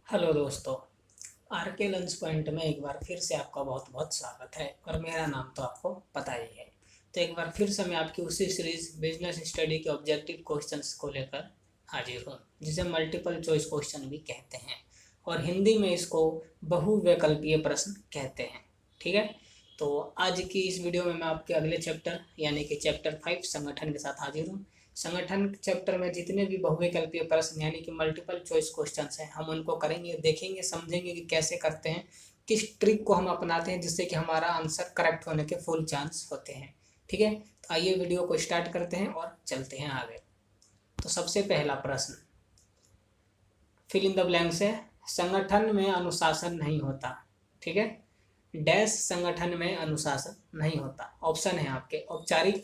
Hello दोस्तों। Are के lunch point में एक बार फिर से आपका बहुत बहुत स्वागत है और मेरा नाम तो आपको पता ही है। तो एक बार फिर से मैं आपकी उसी सीरीज बिजनेस स्टडी के ऑब्जेक्टिव क्वेश्चंस को लेकर हाजिर हूँ, जिसे मल्टीपल चॉइस क्वेश्चन भी कहते हैं और हिंदी में इसको बहुविकल्पीय प्रश्न कहते हैं। ठीक है। तो आज की इस वीडियो में मैं आपके अगले चैप्टर यानी कि चैप्टर 5 संगठन के साथ हाजिर हूँ। संगठन चैप्टर में जितने भी बहुविकल्पीय प्रश्न यानी कि मल्टीपल चॉइस क्वेश्चंस हैं, हम उनको करेंगे, देखेंगे, समझेंगे कि कैसे करते हैं, किस ट्रिक को हम अपनाते हैं जिससे कि हमारा आंसर करेक्ट होने के फुल चांस होते हैं। ठीक है। तो आइए वीडियो को स्टार्ट करते हैं और चलते हैं आगे। तो सबसे पहला प्रश्न, फिल इन द ब्लैंक्स है। संगठन में अनुशासन नहीं होता। ठीक है। डैश संगठन में अनुशासन नहीं होता। ऑप्शन है आपके औपचारिक,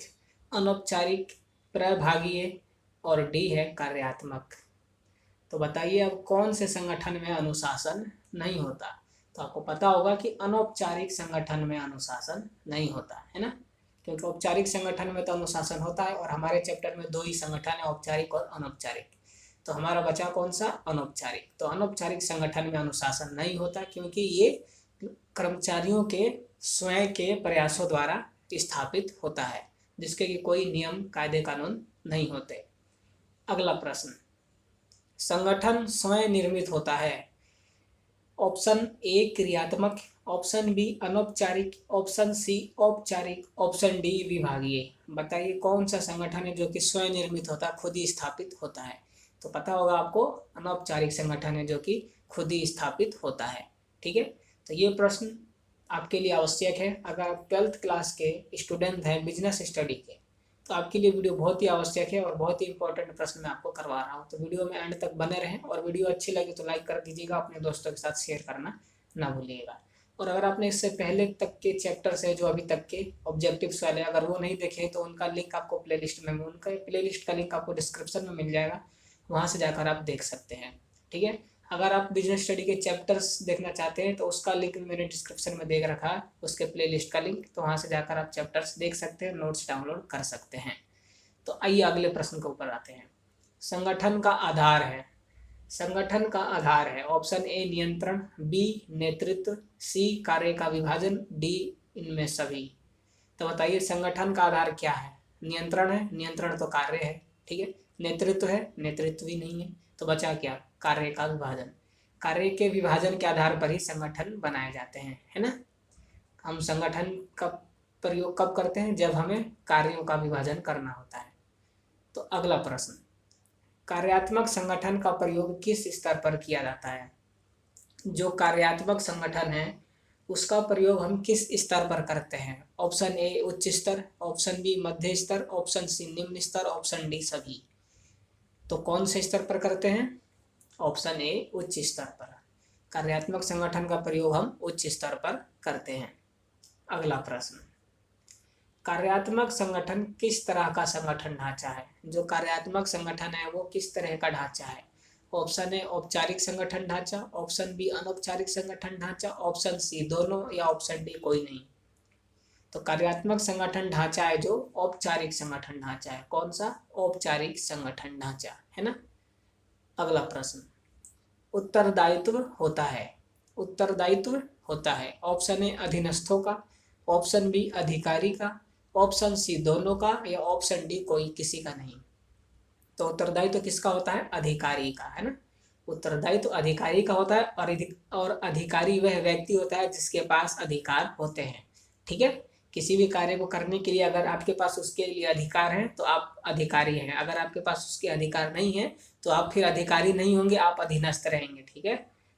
अनौपचारिक, प्रभागीय और डी है कार्यात्मक। तो बताइए अब कौन से संगठन में अनुशासन नहीं होता। तो आपको पता होगा कि अनौपचारिक संगठन में अनुशासन नहीं होता है ना, क्योंकि औपचारिक संगठन में तो अनुशासन होता है और हमारे चैप्टर में दो ही संगठन है, औपचारिक और अनौपचारिक। तो हमारा बचा कौन सा, अनौपचारिक। तो अनौपचारिक संगठन में अनुशासन नहीं होता क्योंकि ये कर्मचारियों के स्वयं के प्रयासों द्वारा स्थापित होता है, जिसके कि कोई नियम कायदे कानून नहीं होते। अगला प्रश्न, संगठन स्वयं निर्मित होता है। ऑप्शन ए क्रियात्मक, ऑप्शन बी अनौपचारिक, ऑप्शन सी औपचारिक, ऑप्शन डी विभागीय। बताइए कौन सा संगठन है जो कि स्वयं निर्मित होता है, खुद ही स्थापित होता है। तो पता होगा आपको, अनौपचारिक संगठन है जो कि खुद ही स्थापित होता है। ठीक है। तो ये प्रश्न आपके लिए आवश्यक है। अगर आप 12th क्लास के स्टूडेंट हैं बिजनेस स्टडी के, तो आपके लिए वीडियो बहुत ही आवश्यक है और बहुत ही इंपॉर्टेंट प्रश्न मैं आपको करवा रहा हूँ। तो वीडियो में एंड तक बने रहें और वीडियो अच्छी लगी तो लाइक कर दीजिएगा, अपने दोस्तों के साथ शेयर करना ना भूलिएगा। और अगर आपने इससे पहले तक के चैप्टर्स है जो अभी तक के ऑब्जेक्टिव्स वाले, अगर वो नहीं देखे तो उनका लिंक आपको प्ले लिस्ट का लिंक आपको डिस्क्रिप्शन में मिल जाएगा, वहाँ से जाकर आप देख सकते हैं। ठीक है। अगर आप बिजनेस स्टडी के चैप्टर्स देखना चाहते हैं तो उसका लिंक भी मैंने डिस्क्रिप्शन में दे रखा है, उसके प्लेलिस्ट का लिंक, तो वहाँ से जाकर आप चैप्टर्स देख सकते हैं, नोट्स डाउनलोड कर सकते हैं। तो आइए अगले प्रश्न के ऊपर आते हैं। संगठन का आधार है। संगठन का आधार है ऑप्शन ए नियंत्रण, बी नेतृत्व, सी कार्य का विभाजन, डी इनमें सभी। तो बताइए संगठन का आधार क्या है। नियंत्रण है, नियंत्रण तो कार्य है। ठीक है। नेतृत्व है, नेतृत्व भी नहीं है। तो बचा क्या, कार्य का विभाजन। कार्य के विभाजन के आधार पर ही संगठन बनाए जाते हैं, है ना। हम संगठन का प्रयोग कब करते हैं, जब हमें कार्यों का विभाजन करना होता है। तो अगला प्रश्न, कार्यात्मक संगठन का प्रयोग किस स्तर पर किया जाता है। जो कार्यात्मक संगठन है उसका प्रयोग हम किस स्तर पर करते हैं। ऑप्शन ए उच्च स्तर, ऑप्शन बी मध्य स्तर, ऑप्शन सी निम्न स्तर, ऑप्शन डी सभी। तो कौन से स्तर पर करते हैं, ऑप्शन ए उच्च स्तर पर। कार्यात्मक संगठन का प्रयोग हम उच्च स्तर पर करते हैं। अगला प्रश्न, कार्यात्मक संगठन किस तरह का संगठन ढांचा है। जो कार्यात्मक संगठन है वो किस तरह का ढांचा है। ऑप्शन ए औपचारिक संगठन ढांचा, ऑप्शन बी अनौपचारिक संगठन ढांचा, ऑप्शन सी दोनों, या ऑप्शन डी कोई नहीं। तो कार्यात्मक संगठन ढांचा है जो औपचारिक संगठन ढांचा है। कौन सा, औपचारिक संगठन ढांचा, है ना। अगला प्रश्न, उत्तरदायित्व होता है। उत्तरदायित्व होता है ऑप्शन ए अधीनस्थों का, ऑप्शन बी अधिकारी का, ऑप्शन सी दोनों का, या ऑप्शन डी कोई किसी का नहीं। तो उत्तरदायित्व किसका होता है, अधिकारी का, है ना। उत्तरदायित्व अधिकारी का होता है और अधिकारी वह व्यक्ति होता है जिसके पास अधिकार होते हैं। ठीक है। किसी भी कार्य को करने के लिए अगर आपके पास उसके लिए अधिकार है तो आप अधिकारी हैं। अगर आपके पास उसके अधिकार नहीं है तो आप फिर अधिकारी नहीं होंगे, आप अधीनस्थ रहेंगे। ठीक है।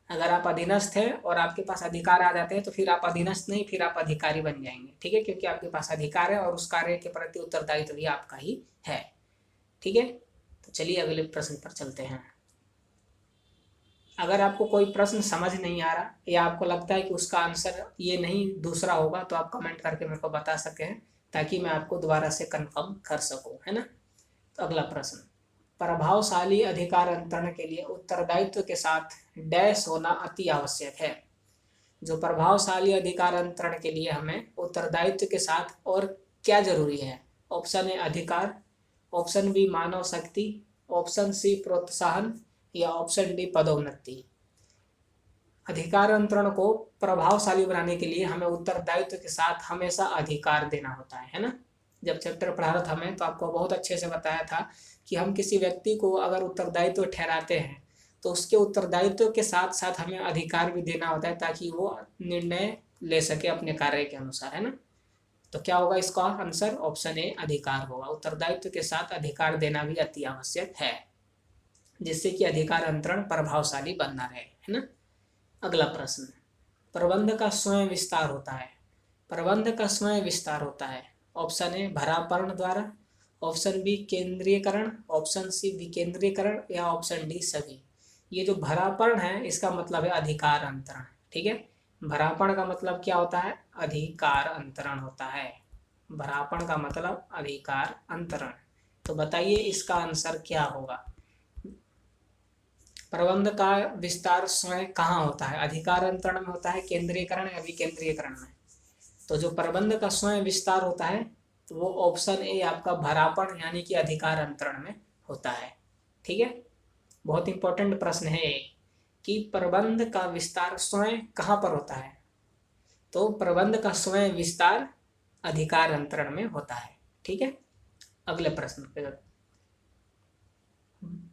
अगर आप अधीनस्थ हैं और आपके पास अधिकार आ जाते हैं तो फिर आप अधीनस्थ नहीं, फिर आप अधिकारी बन जाएंगे। ठीक है। क्योंकि आपके पास अधिकार है और उस कार्य के प्रति उत्तरदायित्व भी आपका ही है। ठीक है। तो चलिए अगले प्रश्न पर चलते हैं। अगर आपको कोई प्रश्न समझ नहीं आ रहा या आपको लगता है कि उसका आंसर ये नहीं दूसरा होगा तो आप कमेंट करके मेरे को बता सकें, ताकि मैं आपको दोबारा से कंफर्म कर सकूं, है ना। तो अगला प्रश्न, प्रभावशाली अधिकार अंतरण के लिए उत्तरदायित्व के साथ डैश होना अति आवश्यक है। जो प्रभावशाली अधिकार अंतरण के लिए हमें उत्तरदायित्व के साथ और क्या जरूरी है। ऑप्शन ए अधिकार, ऑप्शन बी मानव शक्ति, ऑप्शन सी प्रोत्साहन, या ऑप्शन डी पदोन्नति। अधिकार अंतरण को प्रभावशाली बनाने के लिए हमें उत्तरदायित्व के साथ हमेशा अधिकार देना होता है ना। जब चैप्टर पढ़ा रहा था मैं तो आपको बहुत अच्छे से बताया था कि हम किसी व्यक्ति को अगर उत्तरदायित्व ठहराते हैं तो उसके उत्तरदायित्व के साथ साथ हमें अधिकार भी देना होता है ताकि वो निर्णय ले सके अपने कार्य के अनुसार, है ना। तो क्या होगा इसका आंसर? ऑप्शन ए अधिकार होगा। उत्तरदायित्व के साथ अधिकार देना भी अति आवश्यक है, जिससे कि अधिकार अंतरण प्रभावशाली बनना रहे, है ना। अगला प्रश्न, प्रबंध का स्वयं विस्तार होता है। प्रबंध का स्वयं विस्तार होता है। ऑप्शन ए भरापर्ण द्वारा, ऑप्शन बी केंद्रीयकरण, ऑप्शन सी विकेंद्रीकरण या ऑप्शन डी सभी। ये जो भरापर्ण है इसका मतलब है अधिकार अंतरण, ठीक है। भरापर्ण का मतलब क्या होता है? अधिकार अंतरण होता है। भरापर्ण का मतलब अधिकार अंतरण। तो बताइए इसका आंसर क्या होगा? प्रबंध का विस्तार स्वयं कहाँ होता है? अधिकार अंतरण में होता है, केंद्रीयकरण या विकेंद्रीयकरण में? तो जो प्रबंध का स्वयं विस्तार होता है तो वो ऑप्शन ए आपका भरापर्ण यानी कि अधिकार अंतरण में होता है, ठीक है। बहुत इंपॉर्टेंट प्रश्न है ये कि प्रबंध का विस्तार स्वयं कहाँ पर होता है। तो प्रबंध का स्वयं विस्तार अधिकार अंतरण में होता है, ठीक है। अगले प्रश्न पे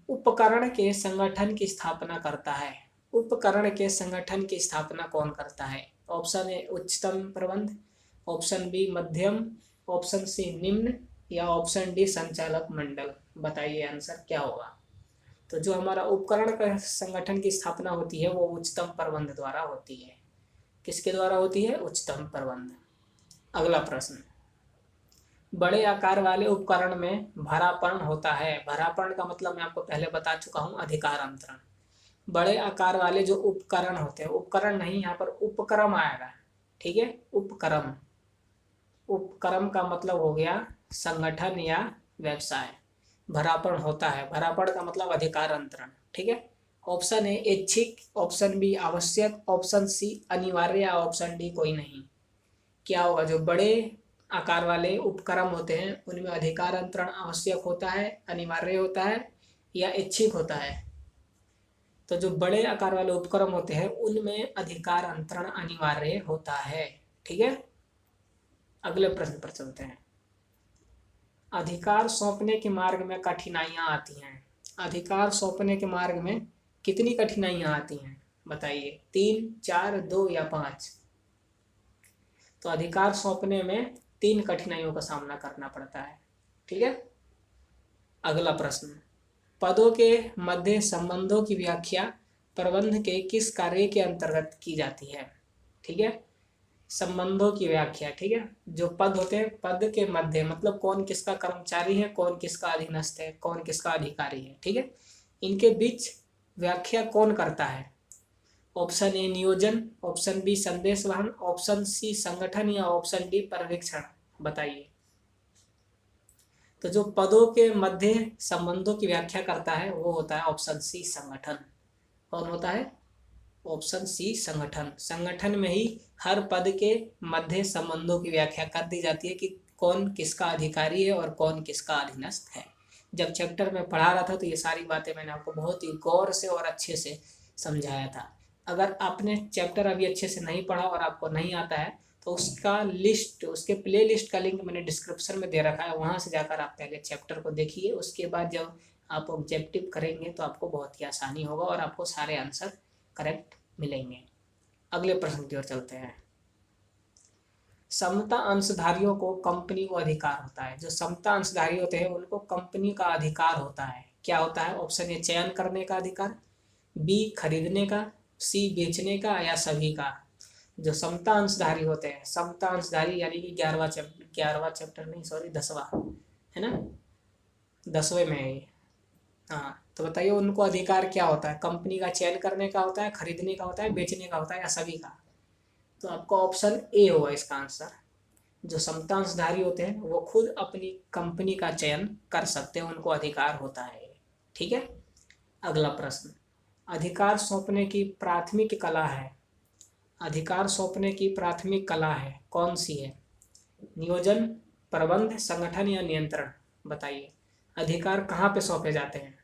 उपकरण के संगठन की स्थापना करता है। उपकरण के संगठन की स्थापना कौन करता है? ऑप्शन ए उच्चतम प्रबंध, ऑप्शन बी मध्यम, ऑप्शन सी निम्न या ऑप्शन डी संचालक मंडल। बताइए आंसर क्या होगा? तो जो हमारा उपकरण का संगठन की स्थापना होती है वो उच्चतम प्रबंध द्वारा होती है। किसके द्वारा होती है? उच्चतम प्रबंध। अगला प्रश्न, बड़े आकार वाले उपकरण में भरापर्ण होता है। भरापर्ण का मतलब मैं आपको पहले बता चुका हूँ, अधिकार अंतरण। बड़े आकार वाले जो उपकरण होते हैं, उपकरण नहीं यहाँ पर उपक्रम आएगा, ठीक है। उपक्रम, उपक्रम का मतलब हो गया संगठन या व्यवसाय। भरापर्ण होता है, भरापर्ण का मतलब अधिकार अंतरण, ठीक है। ऑप्शन ए ऐच्छिक, ऑप्शन बी आवश्यक, ऑप्शन सी अनिवार्य या ऑप्शन डी कोई नहीं। क्या होगा? जो बड़े आकार वाले उपक्रम होते हैं उनमें अधिकार अंतरण आवश्यक होता है, अनिवार्य होता है या ऐच्छिक होता है। तो जो बड़े आकार वाले उपक्रम होते हैं उनमें अधिकार अंतरण अनिवार्य होता है, ठीक है। अगले प्रश्न पर चलते हैं। अधिकार सौंपने के मार्ग में कठिनाइयां आती हैं। अधिकार सौंपने के मार्ग में कितनी कठिनाइयां आती हैं? बताइए, 3, 4, 2 या 5। तो अधिकार सौंपने में 3 कठिनाइयों का सामना करना पड़ता है, ठीक है। अगला प्रश्न, पदों के मध्य संबंधों की व्याख्या प्रबंध के किस कार्य के अंतर्गत की जाती है? ठीक है, संबंधों की व्याख्या, ठीक है। जो पद होते हैं, पद के मध्य मतलब कौन किसका कर्मचारी है, कौन किसका अधीनस्थ है, कौन किसका अधिकारी है, ठीक है। इनके बीच व्याख्या कौन करता है? ऑप्शन ए नियोजन, ऑप्शन बी संदेश वहन, ऑप्शन सी संगठन या ऑप्शन डी पर्यवेक्षण। बताइए। तो जो पदों के मध्य संबंधों की व्याख्या करता है वो होता है ऑप्शन सी संगठन। कौन होता है? ऑप्शन सी संगठन। संगठन में ही हर पद के मध्य संबंधों की व्याख्या कर दी जाती है कि कौन किसका अधिकारी है और कौन किसका अधीनस्थ है। जब चैप्टर में पढ़ा रहा था तो ये सारी बातें मैंने आपको बहुत ही गौर से और अच्छे से समझाया था। अगर आपने चैप्टर अभी अच्छे से नहीं पढ़ा और आपको नहीं आता है तो उसका लिस्ट, उसके प्ले लिस्ट का लिंक मैंने डिस्क्रिप्शन में दे रखा है, वहाँ से जाकर आप पहले चैप्टर को देखिए। उसके बाद जब आप ऑब्जेक्टिव करेंगे तो आपको बहुत ही आसानी होगा और आपको सारे आंसर करेक्ट मिलेंगे। अगले प्रश्न की ओर चलते हैं। समता अंशधारियों को कंपनी को अधिकार होता है। जो समता अंशधारी होते हैं उनको कंपनी का अधिकार होता है। क्या होता है? ऑप्शन ए चयन करने का अधिकार, बी खरीदने का, सी बेचने का या सभी का। जो समता अंशधारी होते हैं, समता अंशधारी यानी कि 11वां चैप्टर नहीं, सॉरी 10वां है ना, 10वें में है ये। हाँ, तो बताइए उनको अधिकार क्या होता है? कंपनी का चयन करने का होता है, खरीदने का होता है, बेचने का होता है या सभी का? तो आपका ऑप्शन ए होगा इसका आंसर। जो समता अंशधारी होते हैं वो खुद अपनी कंपनी का चयन कर सकते हैं, उनको अधिकार होता है, ठीक है। अगला प्रश्न, अधिकार सौंपने की प्राथमिक कला है। अधिकार सौंपने की प्राथमिक कला है कौन सी है? नियोजन, प्रबंध, संगठन या नियंत्रण। बताइए अधिकार कहाँ पे सौंपे जाते हैं?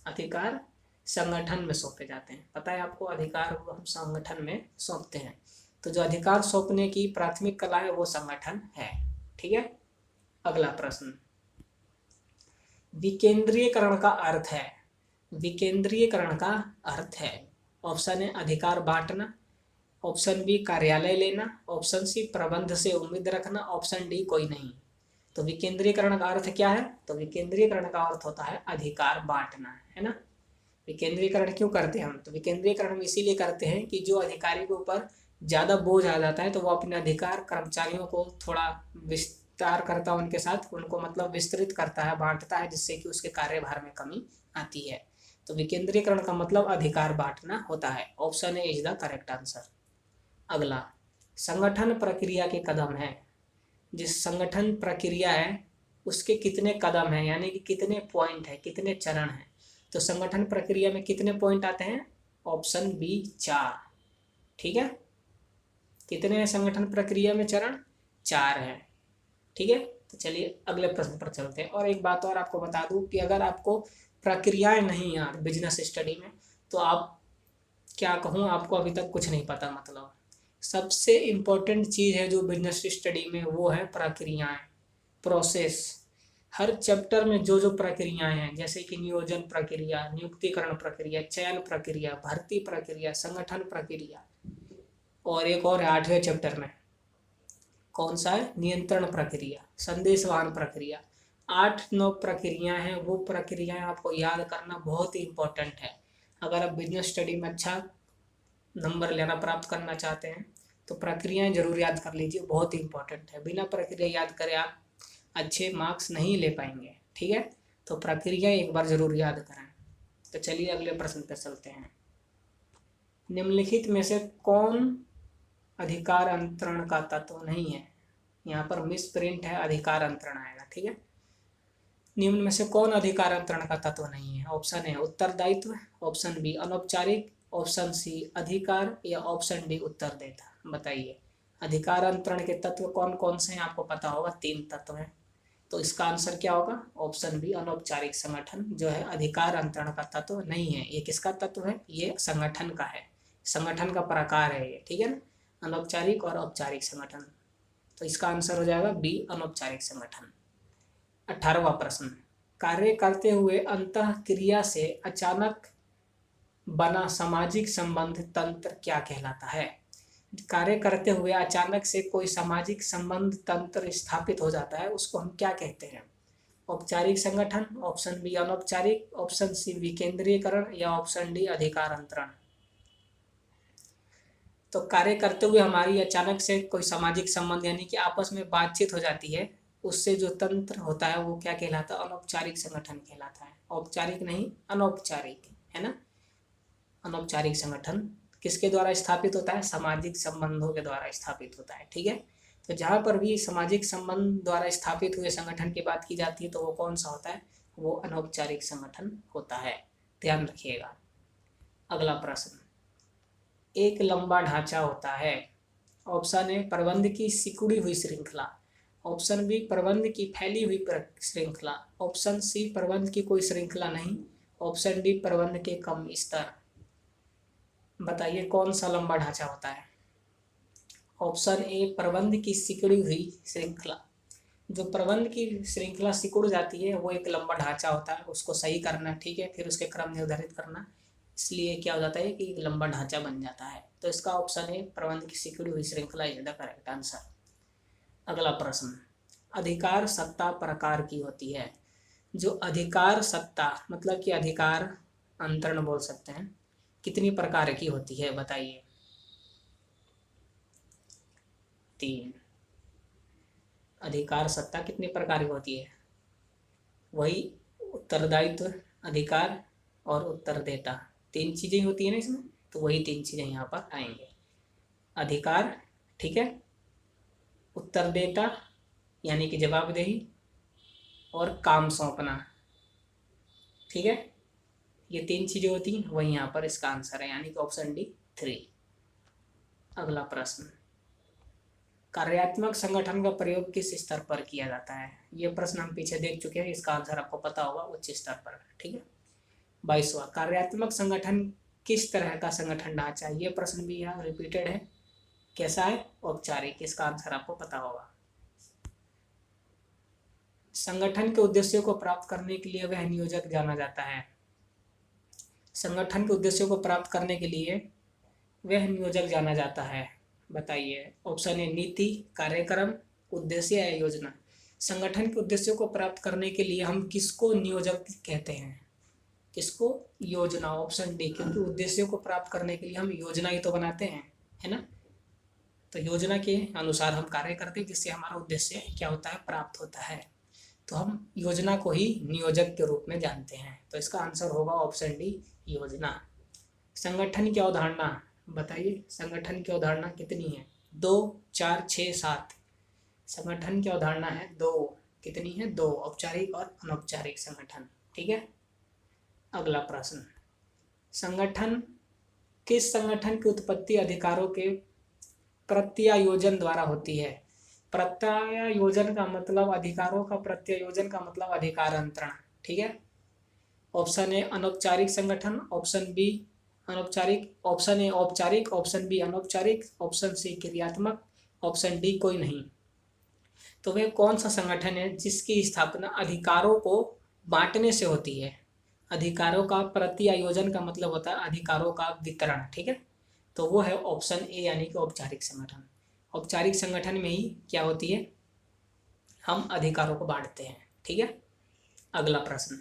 अधिकार संगठन में सौंपे जाते हैं। पता है आपको, अधिकार को हम संगठन में सौंपते हैं। तो जो अधिकार सौंपने की प्राथमिक कला है वो संगठन है। ठीक है। अगला प्रश्न, विकेंद्रीयकरण का अर्थ है। विकेंद्रीयकरण का अर्थ है, ऑप्शन ए अधिकार बांटना, ऑप्शन बी कार्यालय लेना, ऑप्शन सी प्रबंध से उम्मीद रखना, ऑप्शन डी कोई नहीं। तो विकेंद्रीयकरण का अर्थ क्या है? तो विकेंद्रीयकरण का अर्थ होता है अधिकार बांटना, है ना। विकेंद्रीयकरण क्यों करते हैं हम? तो विकेंद्रीयकरण हम इसीलिए करते हैं कि जो अधिकारी के ऊपर ज़्यादा बोझ आ जाता है तो वो अपने अधिकार कर्मचारियों को थोड़ा विस्तार करता है, उनके साथ उनको मतलब विस्तृत करता है, बांटता है, जिससे कि उसके कार्यभार में कमी आती है। तो विकेंद्रीयकरण का मतलब अधिकार बांटना होता है। Option A is the correct answer. अगला, संगठन प्रक्रिया के कदम है। जिस संगठन प्रक्रिया है उसके कितने कदम हैं, यानी कि कितने पॉइंट है, कितने चरण हैं। तो संगठन प्रक्रिया में कितने पॉइंट आते हैं? Option B 4। ठीक है। कितने हैं संगठन प्रक्रिया में चरण? 4 है। ठीक है। तो चलिए अगले प्रश्न पर चलते हैं। और एक बात और आपको बता दूं कि अगर आपको प्रक्रियाएं नहीं याद बिजनेस स्टडी में, तो आप क्या कहूँ, आपको अभी तक कुछ नहीं पता। मतलब सबसे इम्पोर्टेंट चीज़ है जो बिजनेस स्टडी में, वो है प्रक्रियाएं, प्रोसेस। हर चैप्टर में जो जो प्रक्रियाएं हैं, जैसे कि नियोजन प्रक्रिया, नियुक्तिकरण प्रक्रिया, चयन प्रक्रिया, भर्ती प्रक्रिया, संगठन प्रक्रिया, और एक और है 8वें चैप्टर में, कौन सा है? नियंत्रण प्रक्रिया, संदेशवाहन प्रक्रिया। 8-9 प्रक्रियाएं हैं। वो प्रक्रियाएं आपको याद करना बहुत ही इम्पोर्टेंट है। अगर आप बिजनेस स्टडी में अच्छा नंबर लेना, प्राप्त करना चाहते हैं, तो प्रक्रियाएं जरूर याद कर लीजिए, बहुत ही इंपॉर्टेंट है। बिना प्रक्रिया याद करे आप अच्छे मार्क्स नहीं ले पाएंगे। ठीक है। तो प्रक्रिया एक बार जरूर याद करें। तो चलिए अगले प्रश्न पर चलते हैं। निम्नलिखित में से कौन अधिकार अंतरण का तत्व नहीं है? यहाँ पर मिस प्रिंट है, अधिकार अंतरण आएगा। ठीक है। निम्न में से कौन अधिकार अंतरण का तत्व नहीं है? ऑप्शन ए उत्तरदायित्व, ऑप्शन बी अनौपचारिक, ऑप्शन सी अधिकार, या ऑप्शन डी उत्तरदायित्व। बताइए अधिकार अंतरण के तत्व कौन कौन से हैं? आपको पता होगा 3 तत्व हैं। तो इसका आंसर क्या होगा? ऑप्शन बी अनौपचारिक संगठन जो है अधिकार अंतरण का तत्व नहीं है। ये किसका तत्व है? ये संगठन का है, संगठन का प्रकार है ये। ठीक है ना, अनौपचारिक और औपचारिक संगठन। तो इसका आंसर हो जाएगा बी अनौपचारिक संगठन। 18वां प्रश्न, कार्य करते हुए अंतःक्रिया से अचानक बना सामाजिक संबंध तंत्र क्या कहलाता है? कार्य करते हुए अचानक से कोई सामाजिक संबंध तंत्र स्थापित हो जाता है, उसको हम क्या कहते हैं? औपचारिक संगठन, ऑप्शन बी अनौपचारिक, ऑप्शन सी विकेंद्रीयकरण, या ऑप्शन डी अधिकार अंतरण। तो कार्य करते हुए हमारी अचानक से कोई सामाजिक संबंध यानी कि आपस में बातचीत हो जाती है, उससे जो तंत्र होता है वो क्या कहलाता है? अनौपचारिक संगठन कहलाता है। औपचारिक नहीं, अनौपचारिक, है ना। अनौपचारिक संगठन किसके द्वारा स्थापित होता है? सामाजिक संबंधों के द्वारा स्थापित होता है। ठीक है। तो जहाँ पर भी सामाजिक संबंध द्वारा स्थापित हुए संगठन की बात की जाती है तो वो कौन सा होता है? वो अनौपचारिक संगठन होता है। ध्यान रखिएगा। अगला प्रश्न, एक लंबा ढांचा होता है। ऑप्शन ए प्रबंध की सिकुड़ी हुई श्रृंखला, ऑप्शन बी प्रबंध की फैली हुई श्रृंखला, ऑप्शन सी प्रबंध की कोई श्रृंखला नहीं, ऑप्शन डी प्रबंध के कम स्तर। बताइए कौन सा लंबा ढांचा होता है? ऑप्शन ए प्रबंध की सिकुड़ी हुई श्रृंखला। जो प्रबंध की श्रृंखला सिकुड़ जाती है वो एक लंबा ढांचा होता है, उसको सही करना, ठीक है, फिर उसके क्रम निर्धारित करना, इसलिए क्या हो जाता है कि एक लंबा ढांचा बन जाता है। तो इसका ऑप्शन है प्रबंध की सिकुड़ी हुई श्रृंखला इज द करेक्ट आंसर। अगला प्रश्न, अधिकार सत्ता प्रकार की होती है। जो अधिकार सत्ता मतलब कि अधिकार अंतरण बोल सकते हैं, कितनी प्रकार की होती है? बताइए। 3। अधिकार सत्ता कितनी प्रकार की होती है? वही उत्तरदायित्व, अधिकार और उत्तरदेता, 3 चीज़ें होती है ना इसमें, तो वही 3 चीज़ें यहाँ पर आएंगे। अधिकार, ठीक है, उत्तरदेता यानी कि जवाबदेही, और काम सौंपना। ठीक है, ये 3 चीज़ें होती हैं, वही यहाँ पर इसका आंसर है, यानी कि ऑप्शन डी 3। अगला प्रश्न, कार्यात्मक संगठन का प्रयोग किस स्तर पर किया जाता है? ये प्रश्न हम पीछे देख चुके हैं, इसका आंसर आपको पता होगा, उच्च स्तर पर। ठीक है। 22वां, कार्यात्मक संगठन किस तरह का संगठन ढांचा है? ये प्रश्न भी यहाँ रिपीटेड है। कैसा है? औपचारिक। इसका आंसर आपको पता होगा। संगठन के उद्देश्यों को प्राप्त करने के लिए वह नियोजक जाना जाता है। संगठन के उद्देश्यों को प्राप्त करने के लिए वह नियोजक जाना जाता है। बताइए। ऑप्शन ए नीति, कार्यक्रम, उद्देश्य या योजना। संगठन के उद्देश्यों को प्राप्त करने के लिए हम किसको नियोजक कहते हैं? किसको? योजना। ऑप्शन डी, क्योंकि उद्देश्यों को प्राप्त करने के लिए हम योजना ही तो बनाते हैं, है ना। तो योजना के अनुसार हम कार्य करते हैं, जिससे हमारा उद्देश्य क्या होता है? प्राप्त होता है। तो हम योजना को ही नियोजक के रूप में जानते हैं। तो इसका आंसर होगा ऑप्शन डी, योजना। संगठन की अवधारणा बताइए। संगठन की अवधारणा कितनी है? 2, 4, 6, 7। संगठन की अवधारणा है 2। कितनी है? 2। औपचारिक और अनौपचारिक संगठन। ठीक है। अगला प्रश्न, किस संगठन की उत्पत्ति अधिकारों के प्रत्यायोजन द्वारा होती है? प्रत्यायोजन का मतलब अधिकारों का प्रत्यायोजन का मतलब अधिकार अंतरण। ठीक है। ऑप्शन ए अनौपचारिक संगठन, ऑप्शन बी अनौपचारिक, ऑप्शन ए औपचारिक, ऑप्शन बी अनौपचारिक, ऑप्शन सी क्रियात्मक, ऑप्शन डी कोई नहीं। तो वह कौन सा संगठन है जिसकी स्थापना अधिकारों को बांटने से होती है? अधिकारों का प्रत्यायोजन का मतलब होता है अधिकारों का वितरण। ठीक है। तो वो है ऑप्शन ए, यानी कि औपचारिक संगठन। औपचारिक संगठन में ही क्या होती है? हम अधिकारों को बांटते हैं। ठीक है। अगला प्रश्न,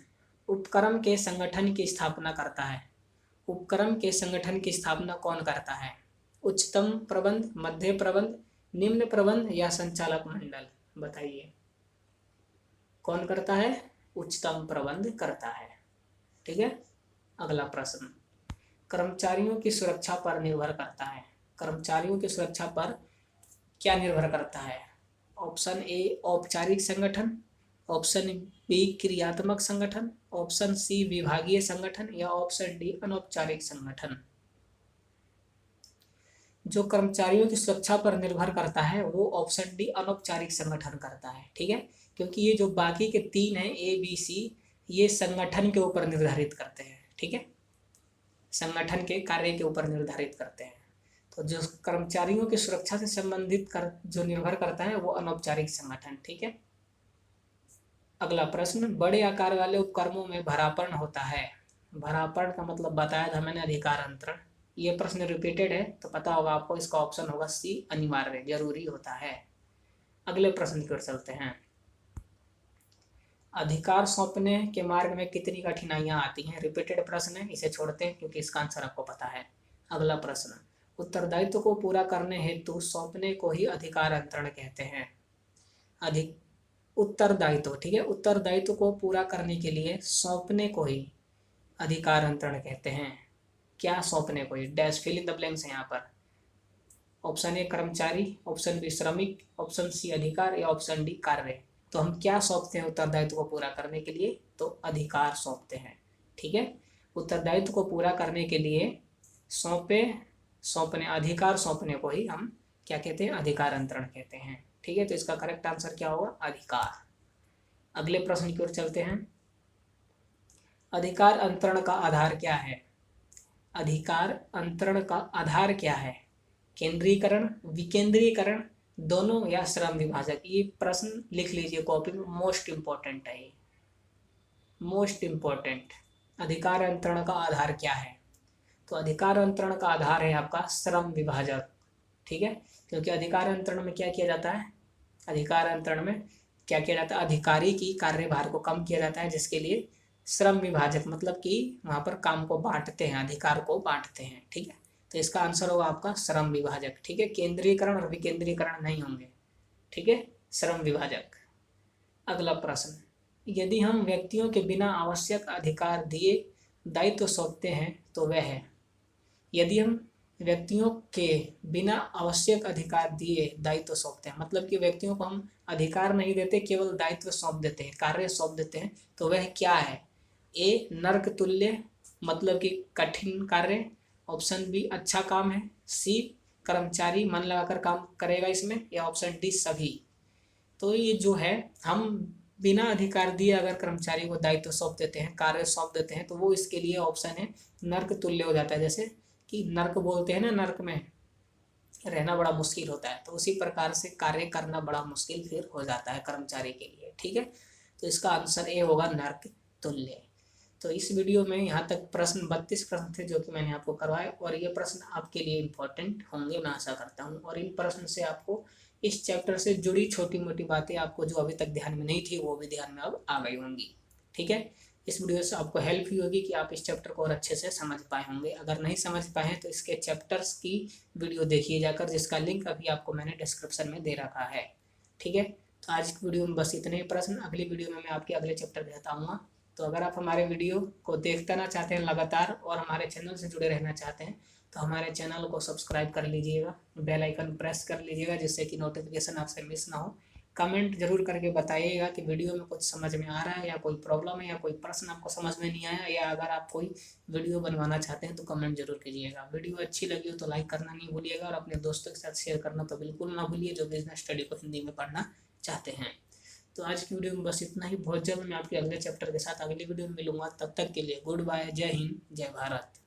उपक्रम के संगठन की स्थापना करता है। उपक्रम के संगठन की स्थापना कौन करता है? उच्चतम प्रबंध, मध्य प्रबंध, निम्न प्रबंध या संचालक मंडल? बताइए। कौन करता है? उच्चतम प्रबंध करता है। ठीक है। अगला प्रश्न, कर्मचारियों की सुरक्षा पर निर्भर करता है। कर्मचारियों की सुरक्षा पर क्या निर्भर करता है? ऑप्शन ए औपचारिक संगठन, ऑप्शन बी क्रियात्मक संगठन, ऑप्शन सी विभागीय संगठन या ऑप्शन डी अनौपचारिक संगठन। जो कर्मचारियों की सुरक्षा पर निर्भर करता है वो ऑप्शन डी अनौपचारिक संगठन करता है। ठीक है। क्योंकि ये जो बाकी के 3 हैं ए बी सी, ये संगठन के ऊपर निर्धारित करते हैं। ठीक है। संगठन के कार्य के ऊपर निर्धारित करते हैं। तो जो कर्मचारियों की सुरक्षा से संबंधित जो निर्भर करता है वो अनौपचारिक संगठन। ठीक है। अगला प्रश्न, बड़े आकार वाले उपक्रमों में भरापण होता है। भरापण का मतलब बताया था मैंने, अधिकार अंतरण। ये प्रश्न रिपीटेड है तो पता होगा आपको। इसका ऑप्शन होगा सी, अनिवार्य, जरूरी होता है। अगले प्रश्न की ओर चलते हैं। अधिकार सौंपने के मार्ग में कितनी कठिनाइयां आती हैं? रिपीटेड प्रश्न है, इसे छोड़ते हैं क्योंकि इसका आंसर आपको पता है। अगला प्रश्न, उत्तरदायित्व को पूरा करने हेतु सौंपने को ही अधिकार अंतरण कहते हैं। उत्तरदायित्व, ठीक है, उत्तरदायित्व को पूरा करने के लिए सौंपने को ही अधिकार अंतरण कहते हैं। क्या सौंपने को ही? Dash, fill in the blanks है यहाँ पर। ऑप्शन ए कर्मचारी, ऑप्शन बी श्रमिक, ऑप्शन सी अधिकार या ऑप्शन डी कार्य। तो हम क्या सौंपते हैं उत्तरदायित्व को पूरा करने के लिए? तो अधिकार सौंपते हैं। ठीक है। उत्तरदायित्व को पूरा करने के लिए सौंपने अधिकार सौंपने को ही हम क्या कहते हैं? अधिकार अंतरण कहते हैं। ठीक है। तो इसका करेक्ट आंसर क्या होगा? अधिकार। अगले प्रश्न की ओर चलते हैं। अधिकार अंतरण का आधार क्या है? अधिकार अंतरण का आधार क्या है? केंद्रीकरण, विकेंद्रीकरण, दोनों या श्रम विभाजक? ये प्रश्न लिख लीजिए कॉपी में, मोस्ट इंपॉर्टेंट है ये, मोस्ट इंपॉर्टेंट। अधिकार अंतरण का आधार क्या है? तो अधिकार अंतरण का आधार है आपका श्रम विभाजक। ठीक है। क्योंकि अधिकार अंतरण में क्या किया जाता है? अधिकार अंतरण में क्या किया जाता है? अधिकारी की कार्यभार को कम किया जाता है, जिसके लिए श्रम विभाजक, मतलब कि वहां पर काम को बांटते हैं, अधिकार को बांटते हैं। ठीक है। तो इसका आंसर होगा आपका श्रम विभाजक। ठीक है। केंद्रीकरण और विकेंद्रीकरण नहीं होंगे। ठीक है। श्रम विभाजक। अगला प्रश्न, यदि हम व्यक्तियों के बिना आवश्यक अधिकार दिए दायित्व सौंपते हैं तो वह है। यदि हम व्यक्तियों के बिना आवश्यक अधिकार दिए दायित्व सौंपते हैं, मतलब कि व्यक्तियों को हम अधिकार नहीं देते, केवल दायित्व सौंप देते हैं, कार्य सौंप देते हैं, तो वह क्या है? ए नर्क तुल्य, मतलब कि कठिन कार्य, ऑप्शन बी अच्छा काम है, सी कर्मचारी मन लगाकर काम करेगा इसमें, या ऑप्शन डी सभी। तो ये जो है, हम बिना अधिकार दिए अगर कर्मचारी को दायित्व सौंप देते हैं, कार्य सौंप देते हैं, तो वो इसके लिए ऑप्शन है नर्क तुल्य हो जाता है। जैसे कि नर्क बोलते हैं ना, नर्क में रहना बड़ा मुश्किल होता है, तो उसी प्रकार से कार्य करना बड़ा मुश्किल फिर हो जाता है कर्मचारी के लिए। ठीक है, तो इसका आंसर ए होगा नर्क तुल्य। तो इस वीडियो में यहाँ तक प्रश्न 32 प्रश्न थे जो कि मैंने आपको करवाए, और ये प्रश्न आपके लिए इम्पोर्टेंट होंगे मैं आशा करता हूँ। और इन प्रश्न से आपको इस चैप्टर से जुड़ी छोटी मोटी बातें आपको जो अभी तक ध्यान में नहीं थी वो भी ध्यान में अब आ गई होंगी। ठीक है, इस वीडियो से आपको हेल्प हुई होगी कि आप इस चैप्टर को और अच्छे से समझ पाए होंगे। अगर नहीं समझ पाए हैं तो इसके चैप्टर्स की वीडियो देखिए जाकर, जिसका लिंक अभी आपको मैंने डिस्क्रिप्शन में दे रखा है। ठीक है, तो आज की वीडियो में बस इतने ही प्रश्न। अगली वीडियो में मैं आपके अगले चैप्टर बताऊँगा। तो अगर आप हमारे वीडियो को देखते रहना चाहते हैं लगातार और हमारे चैनल से जुड़े रहना चाहते हैं, तो हमारे चैनल को सब्सक्राइब कर लीजिएगा, बेल आइकन प्रेस कर लीजिएगा, जिससे कि नोटिफिकेशन आपसे मिस ना हो। कमेंट जरूर करके बताइएगा कि वीडियो में कुछ समझ में आ रहा है या कोई प्रॉब्लम है या कोई प्रश्न आपको समझ में नहीं आया, या अगर आप कोई वीडियो बनवाना चाहते हैं तो कमेंट जरूर कीजिएगा। वीडियो अच्छी लगी हो तो लाइक करना नहीं भूलिएगा, और अपने दोस्तों के साथ शेयर करना तो बिल्कुल ना भूलिए जो बिजनेस स्टडी को हिंदी में पढ़ना चाहते हैं। तो आज की वीडियो में बस इतना ही। बहुत जल्द मैं आपके अगले चैप्टर के साथ अगली वीडियो में मिलूंगा। तब तक के लिए गुड बाय, जय हिंद, जय भारत।